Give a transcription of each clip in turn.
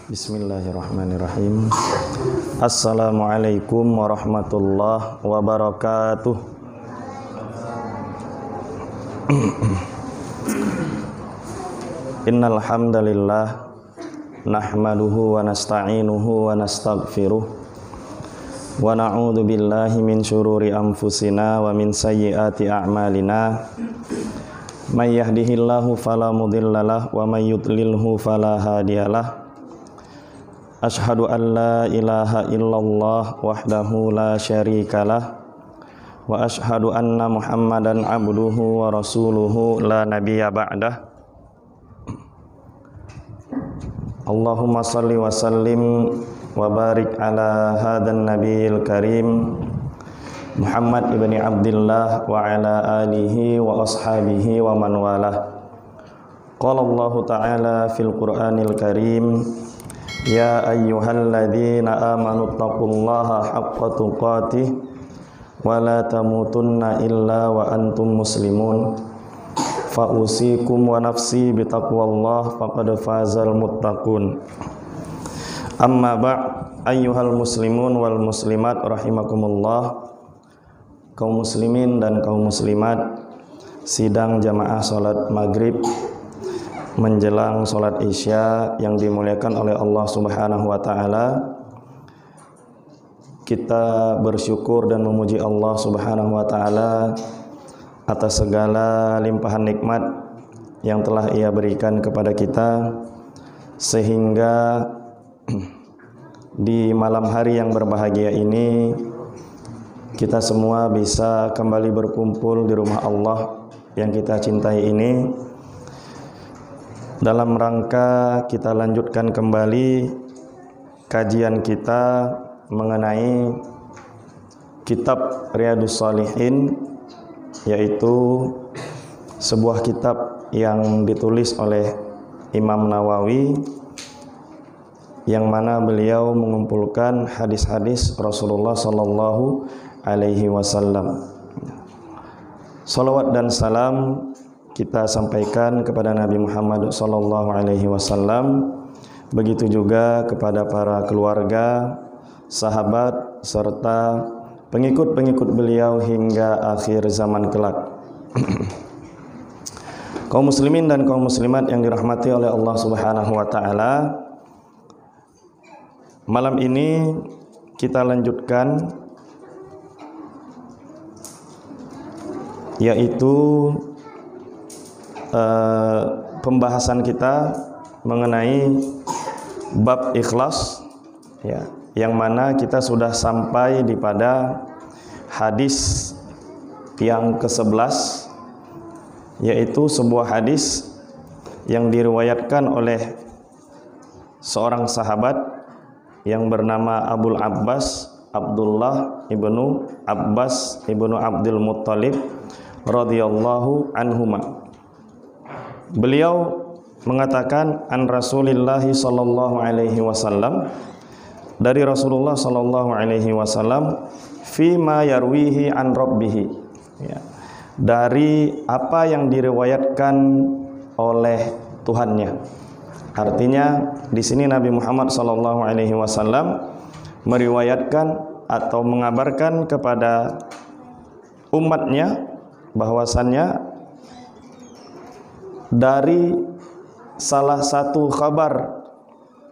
Bismillahirrahmanirrahim. Assalamualaikum warahmatullahi wabarakatuh. Innal hamdalillah nahmaduhu wa nasta'inuhu wa nastaghfiruh wa na'udzu billahi min syururi anfusina wa min sayyiati a'malina. May yahdihillahu fala mudhillalah wa may yudlilhu fala hadiyalah. Asyhadu an la ilaha illallah wahdahu la syarikalah wa asyhadu anna Muhammadan abduhu wa rasuluhu la nabiyya ba'dah. Allahumma salli wa sallim wa barik ala hadan nabiyil karim Muhammad ibni Abdillah wa ala alihi wa ashabihi wa man walah. Qala Allah ta'ala fil Qur'anil Karim, ya ayyuhalladzina amanu taqullaha haqqa tuqatih wa la tamutunna illa wa antum muslimun. Fa usikum wa nafsi bitaqwallah faqad fazal muttaqun. Amma ba'd, ayyuhal muslimun wal muslimat rahimakumullah. Kaum muslimin dan kaum muslimat, sidang jamaah salat maghrib menjelang salat isya yang dimuliakan oleh Allah Subhanahu wa taala. Kita bersyukur dan memuji Allah Subhanahu wa taala atas segala limpahan nikmat yang telah Ia berikan kepada kita, sehingga di malam hari yang berbahagia ini kita semua bisa kembali berkumpul di rumah Allah yang kita cintai ini, dalam rangka kita lanjutkan kembali kajian kita mengenai kitab Riyadhus Shalihin, yaitu sebuah kitab yang ditulis oleh Imam Nawawi, yang mana beliau mengumpulkan hadis-hadis Rasulullah sallallahu alaihi wasallam. Salawat dan salam kita sampaikan kepada Nabi Muhammad sallallahu alaihi wasallam, begitu juga kepada para keluarga, sahabat serta pengikut-pengikut beliau hingga akhir zaman kelak. Kaum muslimin dan kaum muslimat yang dirahmati oleh Allah Subhanahu wa taala, malam ini kita lanjutkan, yaitu pembahasan kita mengenai bab ikhlas, ya, yang mana kita sudah sampai di pada hadis yang ke-11, yaitu sebuah hadis yang diriwayatkan oleh seorang sahabat yang bernama Abul Abbas Abdullah ibnu Abbas ibnu Abdul Muttalib radhiyallahu anhuma. Beliau mengatakan, an Rasulillahi sallallahu alaihi wasallam, dari Rasulullah sallallahu alaihi wasallam, fima yarwihi an rabbih, ya, dari apa yang diriwayatkan oleh Tuhannya. Artinya di sini Nabi Muhammad sallallahu alaihi wasallam meriwayatkan atau mengabarkan kepada umatnya bahwasannya dari salah satu kabar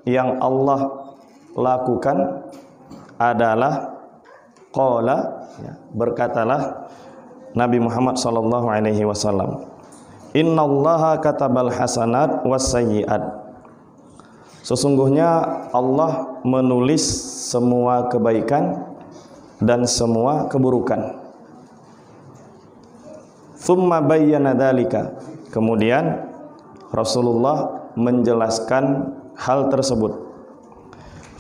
yang Allah lakukan adalah qala, ya, berkatalah Nabi Muhammad sallallahu alaihi wasallam, innallaha katabal hasanat was sayyiat, sesungguhnya Allah menulis semua kebaikan dan semua keburukan. Tsumma bayyana dzalika, kemudian Rasulullah menjelaskan hal tersebut.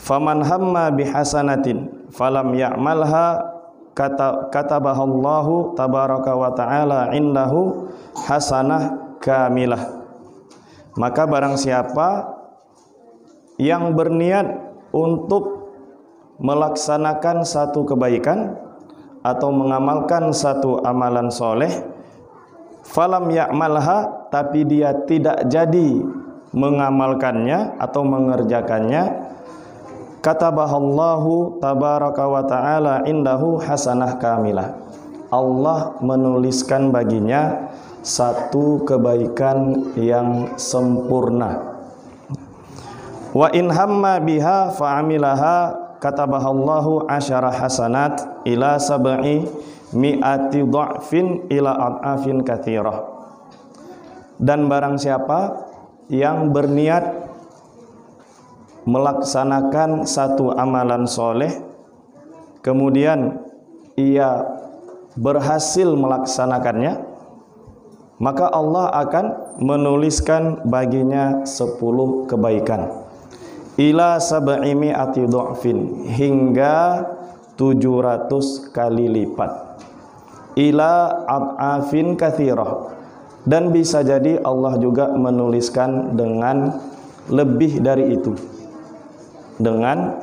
Faman hamma bihasanatin falam ya'malha katabahallahu tabaraka wa ta'ala indahu hasanah kamilah. Maka barang siapa yang berniat untuk melaksanakan satu kebaikan atau mengamalkan satu amalan soleh, falam ya'malha, tapi dia tidak jadi mengamalkannya atau mengerjakannya, katabahallahu tabaraka wa ta'ala indahu hasanah kamilah. Allah menuliskan baginya satu kebaikan yang sempurna. Wa in hamma biha fa'amilaha katabahallahu asyara hasanat ila sab'i mi'ati dha'fin ila ad'afin katsirah. Dan barang siapa yang berniat melaksanakan satu amalan soleh, kemudian ia berhasil melaksanakannya, maka Allah akan menuliskan baginya 10 kebaikan. Ila sab'i mi'ati dha'fin, hingga 700 kali lipat. Ila ad'afin katsirah, dan bisa jadi Allah juga menuliskan dengan lebih dari itu, dengan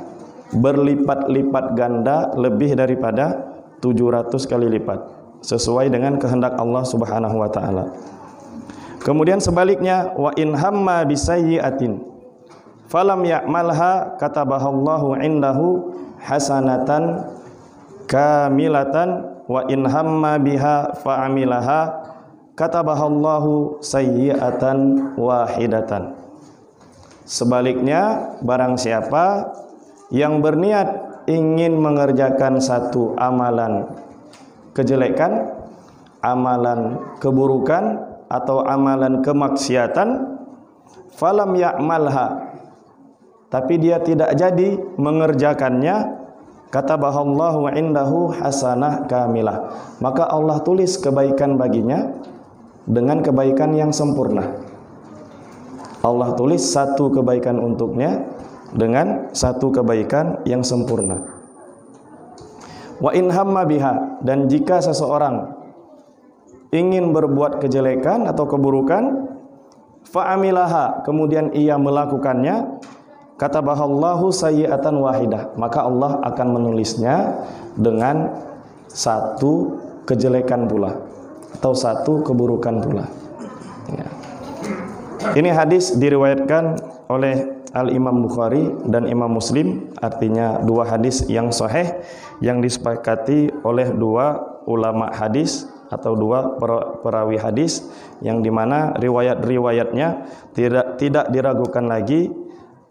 berlipat-lipat ganda lebih daripada 700 kali lipat, sesuai dengan kehendak Allah Subhanahu wa taala. Kemudian sebaliknya, wa in hamma bisayyi'atin falam ya'malha katabahallahu indahu hasanatan kamilatan wa in hamma biha fa'amilaha katabahallahu sayyi'atan wahidatan. Sebaliknya, barang siapa yang berniat ingin mengerjakan satu amalan kejelekan, amalan keburukan atau amalan kemaksiatan, falam ya'malha, tapi dia tidak jadi mengerjakannya, katabahallahu indahu hasanah kamilah, maka Allah tulis kebaikan baginya dengan kebaikan yang sempurna. Allah tulis satu kebaikan untuknya dengan satu kebaikan yang sempurna. Wa in hamma biha, dan jika seseorang ingin berbuat kejelekan atau keburukan, fa'amilaha, kemudian ia melakukannya, katabahallahu sayyi'atan wahidah, maka Allah akan menulisnya dengan satu kejelekan pula atau satu keburukan pula. Ya. Ini hadis diriwayatkan oleh Al-Imam Bukhari dan Imam Muslim, artinya dua hadis yang sahih yang disepakati oleh dua ulama hadis atau dua perawi hadis, yang dimana riwayat-riwayatnya tidak diragukan lagi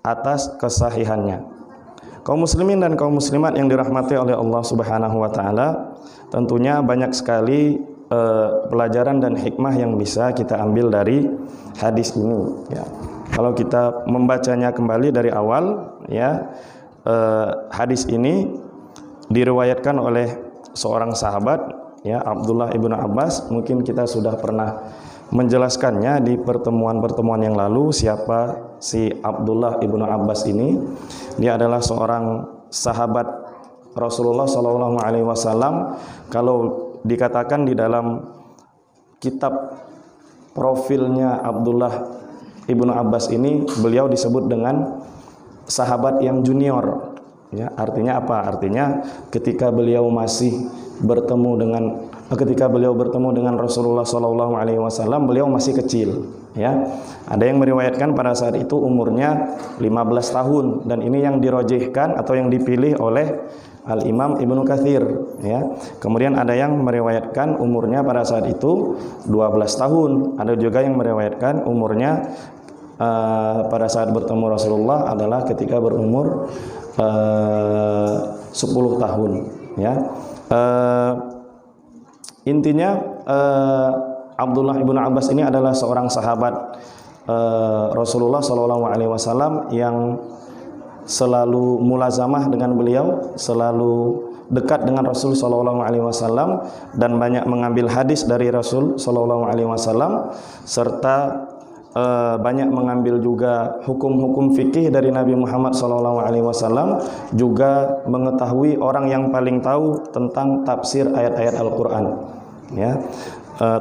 atas kesahihannya. Kaum muslimin dan kaum muslimat yang dirahmati oleh Allah Subhanahu wa taala, tentunya banyak sekali pelajaran dan hikmah yang bisa kita ambil dari hadis ini, ya. Kalau kita membacanya kembali dari awal, ya, hadis ini diriwayatkan oleh seorang sahabat, ya, Abdullah ibnu Abbas. Mungkin kita sudah pernah menjelaskannya di pertemuan-pertemuan yang lalu, siapa si Abdullah ibnu Abbas ini. Dia adalah seorang sahabat Rasulullah SAW. Kalau dikatakan di dalam kitab profilnya Abdullah ibnu Abbas ini, beliau disebut dengan sahabat yang junior, ya. Artinya apa? Artinya ketika beliau bertemu dengan Rasulullah SAW, beliau masih kecil, ya. Ada yang meriwayatkan pada saat itu umurnya 15 tahun, dan ini yang dirojihkan atau yang dipilih oleh Al-Imam Ibnu Katsir, ya. Kemudian ada yang meriwayatkan umurnya pada saat itu 12 tahun. Ada juga yang meriwayatkan umurnya pada saat bertemu Rasulullah adalah ketika berumur 10 tahun, ya. Intinya Abdullah ibnu Abbas ini adalah seorang sahabat Rasulullah SAW yang selalu mulazamah dengan beliau, selalu dekat dengan Rasul SAW, dan banyak mengambil hadis dari Rasul SAW, serta banyak mengambil juga hukum-hukum fikih dari Nabi Muhammad SAW, juga mengetahui orang yang paling tahu tentang tafsir ayat-ayat Al-Quran, ya.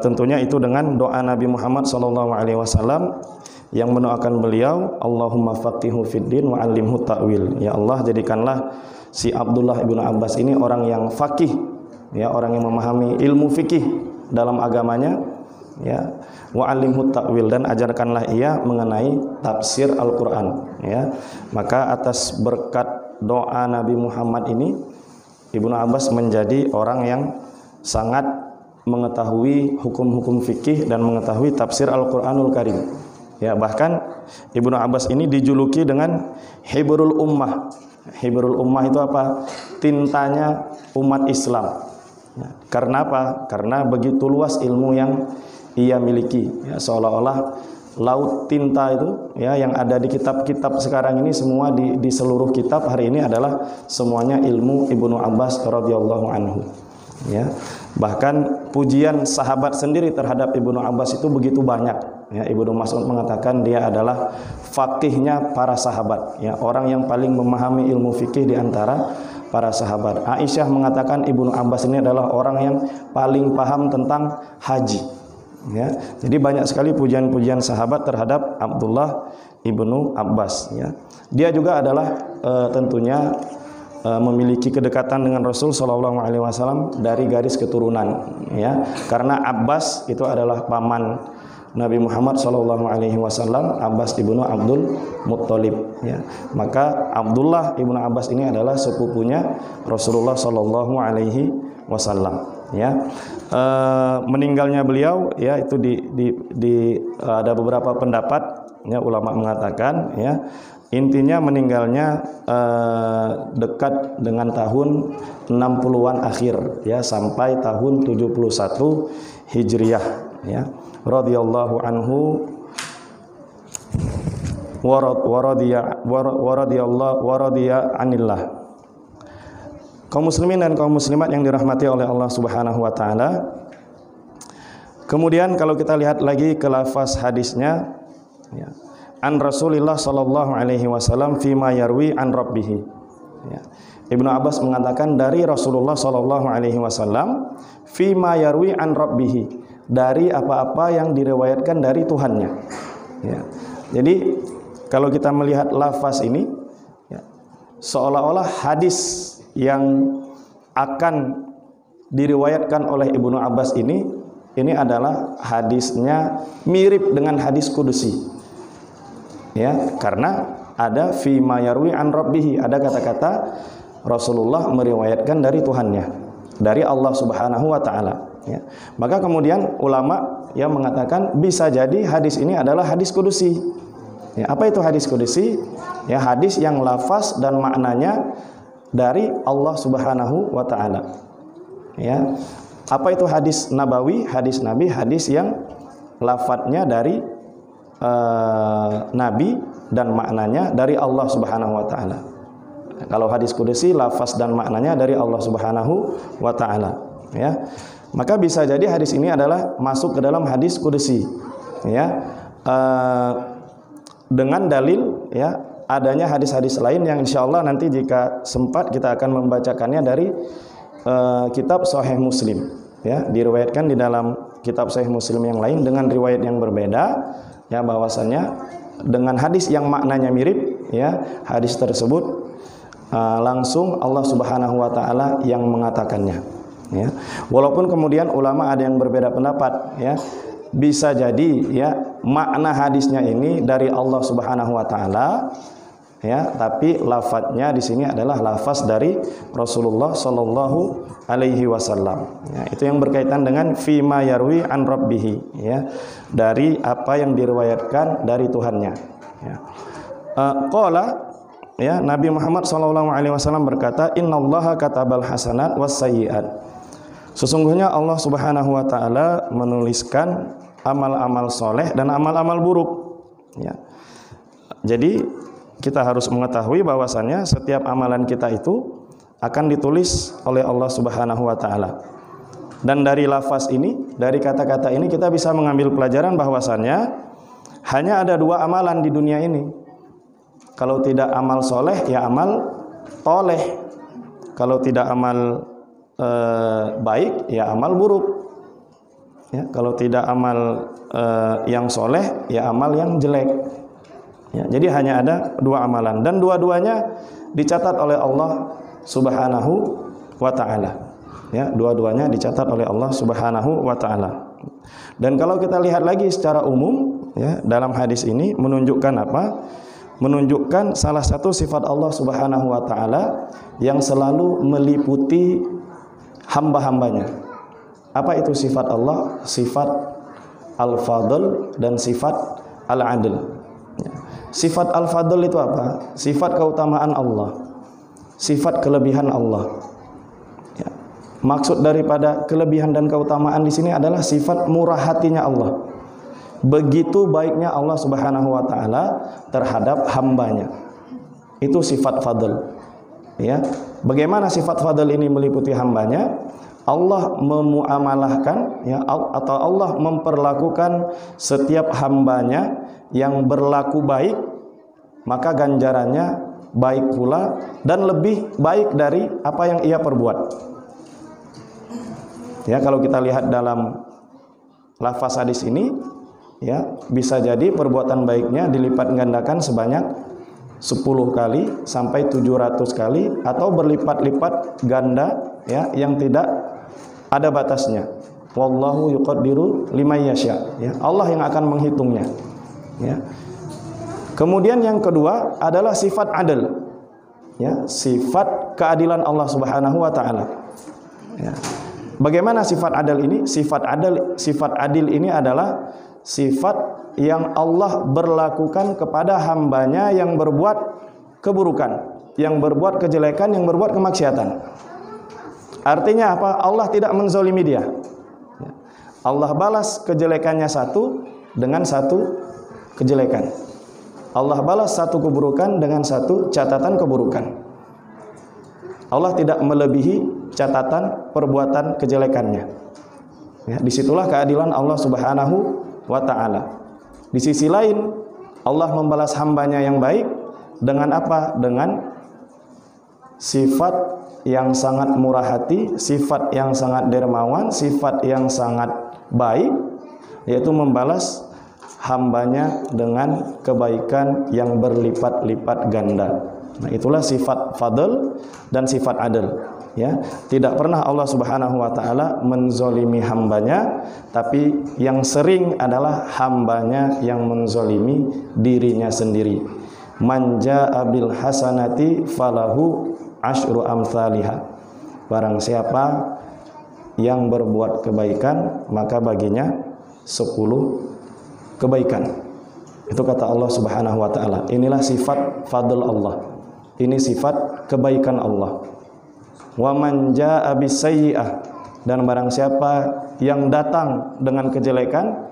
Tentunya itu dengan doa Nabi Muhammad SAW yang mendoakan beliau, Allahumma faqihu fiddin wa 'allimhu ta'wil. Ya Allah, jadikanlah si Abdullah ibnu Abbas ini orang yang faqih, ya, orang yang memahami ilmu fikih dalam agamanya, ya, wa alimhu ta'wil, dan ajarkanlah ia mengenai tafsir Al-Qur'an, ya. Maka atas berkat doa Nabi Muhammad ini, Ibnu Abbas menjadi orang yang sangat mengetahui hukum-hukum fikih dan mengetahui tafsir Al-Qur'anul Karim. Ya, bahkan Ibnu Abbas ini dijuluki dengan Hibrul Ummah. Hibrul Ummah itu apa? Tintanya umat Islam. Ya, karena apa? Karena begitu luas ilmu yang ia miliki, ya, seolah-olah laut tinta itu, ya, yang ada di kitab-kitab sekarang ini semua di seluruh kitab hari ini adalah semuanya ilmu Ibnu Abbas radhiyallahu anhu, ya. Bahkan pujian sahabat sendiri terhadap Ibnu Abbas itu begitu banyak, ya. Ibnu Mas'ud mengatakan dia adalah faqihnya para sahabat, ya, orang yang paling memahami ilmu fikih di antara para sahabat. Aisyah mengatakan Ibnu Abbas ini adalah orang yang paling paham tentang haji. Ya, jadi banyak sekali pujian-pujian sahabat terhadap Abdullah ibnu Abbas. Ya, dia juga adalah tentunya memiliki kedekatan dengan Rasul Shallallahu Alaihi Wasallam dari garis keturunan. Ya, karena Abbas itu adalah paman Nabi Muhammad Shallallahu Alaihi Wasallam, Abbas ibnu Abdul Muttalib. Ya, maka Abdullah ibnu Abbas ini adalah sepupunya Rasulullah Shallallahu Alaihi Wasallam. Ya, meninggalnya beliau, ya, itu ada beberapa pendapat, ya, ulama mengatakan, ya, intinya meninggalnya dekat dengan tahun 60-an akhir, ya, sampai tahun 71 Hijriah, ya, radhiyallahu anhu wa radiya anillah. Kaum muslimin dan kaum muslimat yang dirahmati oleh Allah Subhanahu wa taala. Kemudian kalau kita lihat lagi ke lafaz hadisnya, ya, an Rasulillah sallallahu alaihi wasallam fima yarwi an rabbih. Ya. Ibnu Abbas mengatakan dari Rasulullah sallallahu alaihi wasallam fima yarwi an rabbih, dari apa-apa yang diriwayatkan dari Tuhannya. Ya. Jadi kalau kita melihat lafaz ini, ya, seolah-olah hadis yang akan diriwayatkan oleh Ibnu Abbas ini adalah hadisnya mirip dengan hadis kudusi, ya, karena ada fi ma yarwi an rabbih, ada kata-kata Rasulullah meriwayatkan dari Tuhannya, dari Allah Subhanahu wa taala, ya. Maka kemudian ulama yang mengatakan bisa jadi hadis ini adalah hadis kudusi. Ya, apa itu hadis kudusi? Ya, hadis yang lafaz dan maknanya dari Allah Subhanahu wa taala. Ya. Apa itu hadis nabawi? Hadis Nabi, hadis yang lafadznya dari Nabi dan maknanya dari Allah Subhanahu wa taala. Kalau hadis kudusi lafaz dan maknanya dari Allah Subhanahu wa taala, ya. Maka bisa jadi hadis ini adalah masuk ke dalam hadis kudusi, ya. Dengan dalil, ya, adanya hadis-hadis lain yang insya Allah nanti jika sempat kita akan membacakannya dari kitab Sahih Muslim, ya, diriwayatkan di dalam kitab Sahih Muslim yang lain dengan riwayat yang berbeda, ya, bahwasannya dengan hadis yang maknanya mirip, ya, hadis tersebut langsung Allah Subhanahu wa taala yang mengatakannya, ya. Walaupun kemudian ulama ada yang berbeda pendapat, ya, bisa jadi, ya, makna hadisnya ini dari Allah Subhanahu wa taala, ya, tapi lafadznya di sini adalah lafaz dari Rasulullah sallallahu alaihi wasallam. Ya, itu yang berkaitan dengan fima yarwi an rabbih, ya, dari apa yang diriwayatkan dari Tuhannya. Ya. Qala, ya, Nabi Muhammad sallallahu alaihi wasallam berkata, innallaha katabal hasanat was sayyiat. Sesungguhnya Allah Subhanahu wa taala menuliskan amal-amal soleh dan amal-amal buruk. Ya. Jadi kita harus mengetahui bahwasannya setiap amalan kita itu akan ditulis oleh Allah Subhanahu wa taala. Dan dari lafaz ini, dari kata-kata ini kita bisa mengambil pelajaran bahwasannya hanya ada dua amalan di dunia ini. Kalau tidak amal soleh, ya amal toleh. Kalau tidak amal baik, ya amal buruk. Ya, kalau tidak amal yang soleh, ya amal yang jelek. Ya, jadi hanya ada dua amalan dan dua-duanya dicatat oleh Allah Subhanahu wa taala. Ya, dua-duanya dicatat oleh Allah Subhanahu wa taala. Dan kalau kita lihat lagi secara umum, ya, dalam hadis ini menunjukkan apa? Menunjukkan salah satu sifat Allah Subhanahu wa taala yang selalu meliputi hamba-hambanya. Apa itu sifat Allah? Sifat Al-Fadl dan sifat Al-Adl. Sifat Al-Fadl itu apa? Sifat keutamaan Allah, sifat kelebihan Allah. Ya. Maksud daripada kelebihan dan keutamaan di sini adalah sifat murah hatinya Allah. Begitu baiknya Allah Subhanahu wa taala terhadap hambanya. Itu sifat fadl. Ya. Bagaimana sifat fadl ini meliputi hambanya? Allah memuamalahkan, ya, atau Allah memperlakukan setiap hambanya yang berlaku baik, maka ganjarannya baik pula dan lebih baik dari apa yang ia perbuat. Ya, kalau kita lihat dalam lafaz hadis ini, ya, bisa jadi perbuatan baiknya dilipat gandakan sebanyak 10 kali sampai 700 kali atau berlipat-lipat ganda, ya, yang tidak ada batasnya. Wallahu yuqaddiru liman yasha. Ya, Allah yang akan menghitungnya. Ya. Kemudian yang kedua adalah sifat adil. Ya, sifat keadilan Allah Subhanahu wa taala. Ya. Bagaimana sifat adil ini? Sifat adil ini adalah sifat yang Allah berlakukan kepada hambanya yang berbuat keburukan, yang berbuat kejelekan, yang berbuat kemaksiatan. Artinya apa? Allah tidak menzolimi dia. Allah balas kejelekannya satu dengan satu kejelekan. Allah balas satu keburukan dengan satu catatan keburukan. Allah tidak melebihi catatan perbuatan kejelekannya. Ya, disitulah keadilan Allah Subhanahu wa ta'ala. Di sisi lain, Allah membalas hambanya yang baik dengan apa? Dengan sifat yang sangat murah hati, sifat yang sangat dermawan, sifat yang sangat baik, yaitu membalas hambanya dengan kebaikan yang berlipat-lipat ganda. Nah, itulah sifat fadl dan sifat adil. Ya, tidak pernah Allah Subhanahu wa taala menzolimi hambanya, tapi yang sering adalah hambanya yang menzolimi dirinya sendiri. Man jaa bil hasanati falahu asyru amsalihha. Barang siapa yang berbuat kebaikan, maka baginya 10 kebaikan. Itu kata Allah Subhanahu wa taala. Inilah sifat fadl Allah. Ini sifat kebaikan Allah. Wa man jaa bisayyi'ah, dan barang siapa yang datang dengan kejelekan,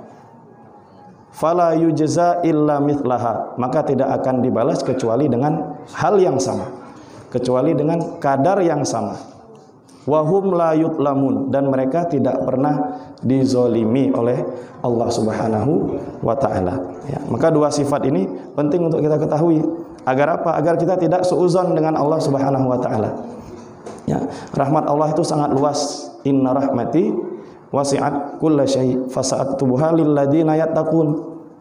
fala yujza illa mithlaha, maka tidak akan dibalas kecuali dengan hal yang sama, kecuali dengan kadar yang sama. Wahum la yutlamun, dan mereka tidak pernah dizolimi oleh Allah Subhanahu wa ta'ala. Ya, maka dua sifat ini penting untuk kita ketahui. Agar apa? Agar kita tidak suuzon dengan Allah Subhanahu wa ta'ala. Ya, rahmat Allah itu sangat luas. Inna rahmati wasi'at kulla syai' fasa'aktubuha lil ladzina yattaqun.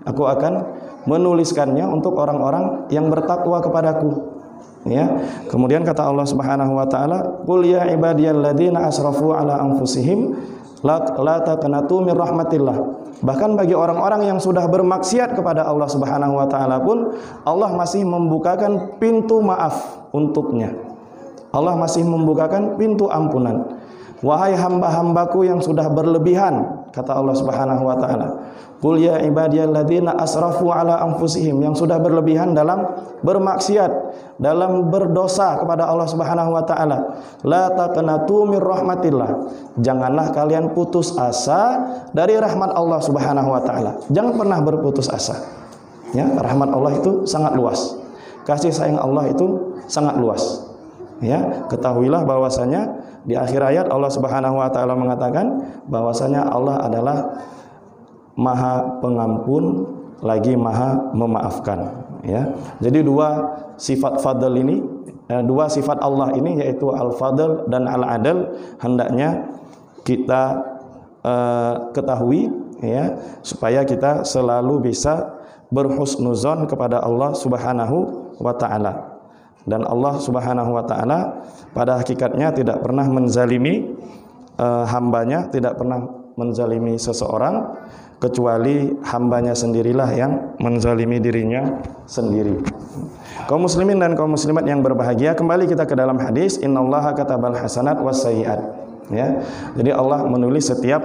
Aku akan menuliskannya untuk orang-orang yang bertakwa kepadaku. Ya. Kemudian kata Allah Subhanahu wa taala, "Qul ya ibadiyalladzina asrafu ala anfusihim la taqnatu min rahmatillah." Bahkan bagi orang-orang yang sudah bermaksiat kepada Allah Subhanahu wa taala pun Allah masih membukakan pintu maaf untuknya. Allah masih membukakan pintu ampunan. Wahai hamba-hambaku yang sudah berlebihan, kata Allah Subhanahu wa taala. Qul ya ibadiyalladzina asrafu ala anfusihim, yang sudah berlebihan dalam bermaksiat, dalam berdosa kepada Allah Subhanahu wa taala. La taqnatu mir rahmatillah. Janganlah kalian putus asa dari rahmat Allah Subhanahu wa taala. Jangan pernah berputus asa. Ya, rahmat Allah itu sangat luas. Kasih sayang Allah itu sangat luas. Ya, ketahuilah bahwasanya di akhir ayat Allah Subhanahu wa taala mengatakan bahwasanya Allah adalah Maha Pengampun lagi Maha Memaafkan, ya. Jadi dua sifat fadl ini, dua sifat Allah ini, yaitu Al-Fadl dan Al-Adl, hendaknya kita ketahui, ya, supaya kita selalu bisa berhusnuzon kepada Allah Subhanahu wa taala. Dan Allah Subhanahu wa taala pada hakikatnya tidak pernah menzalimi hambanya, tidak pernah menzalimi seseorang kecuali hambanya sendirilah yang menzalimi dirinya sendiri. Kaum muslimin dan kaum muslimat yang berbahagia, kembali kita ke dalam hadis, innallaha katabal hasanat was sayyi'at. Ya. Jadi Allah menulis setiap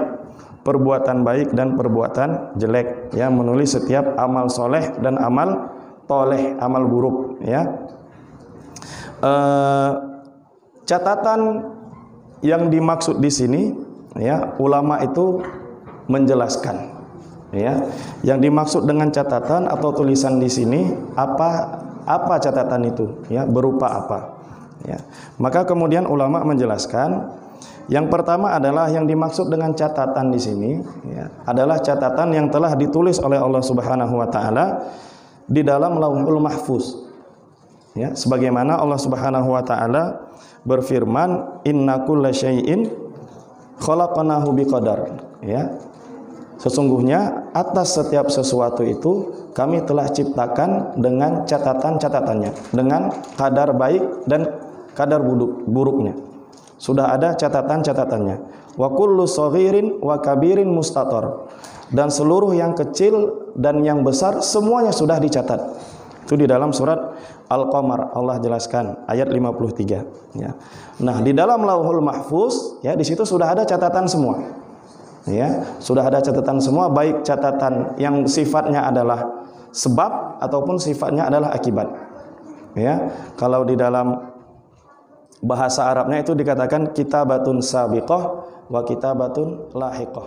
perbuatan baik dan perbuatan jelek, ya, menulis setiap amal soleh dan amal toleh, amal buruk, ya. Catatan yang dimaksud di sini, ya, ulama itu menjelaskan, ya, yang dimaksud dengan catatan atau tulisan di sini apa catatan itu, ya, berupa apa, ya. Maka kemudian ulama menjelaskan, yang pertama adalah yang dimaksud dengan catatan di sini, ya, adalah catatan yang telah ditulis oleh Allah Subhanahu wa taala di dalam Lauhul Mahfuz. Ya, sebagaimana Allah Subhanahu wa taala berfirman, inna kulla syai'in khalaqnahu biqadar, ya. Sesungguhnya atas setiap sesuatu itu kami telah ciptakan dengan catatan-catatannya, dengan kadar baik dan kadar buruknya. Sudah ada catatan-catatannya. Wa kullu shaghirin wa kabirin mustatar. Dan seluruh yang kecil dan yang besar semuanya sudah dicatat. Itu di dalam surat Al-Qamar Allah jelaskan ayat 53, ya. Nah, di dalam Lauhul Mahfuz, ya, di situ sudah ada catatan semua. Ya, sudah ada catatan semua, baik catatan yang sifatnya adalah sebab ataupun sifatnya adalah akibat. Ya, kalau di dalam bahasa Arabnya itu dikatakan kitabatun sabiqah wa kitabatun lahiqah.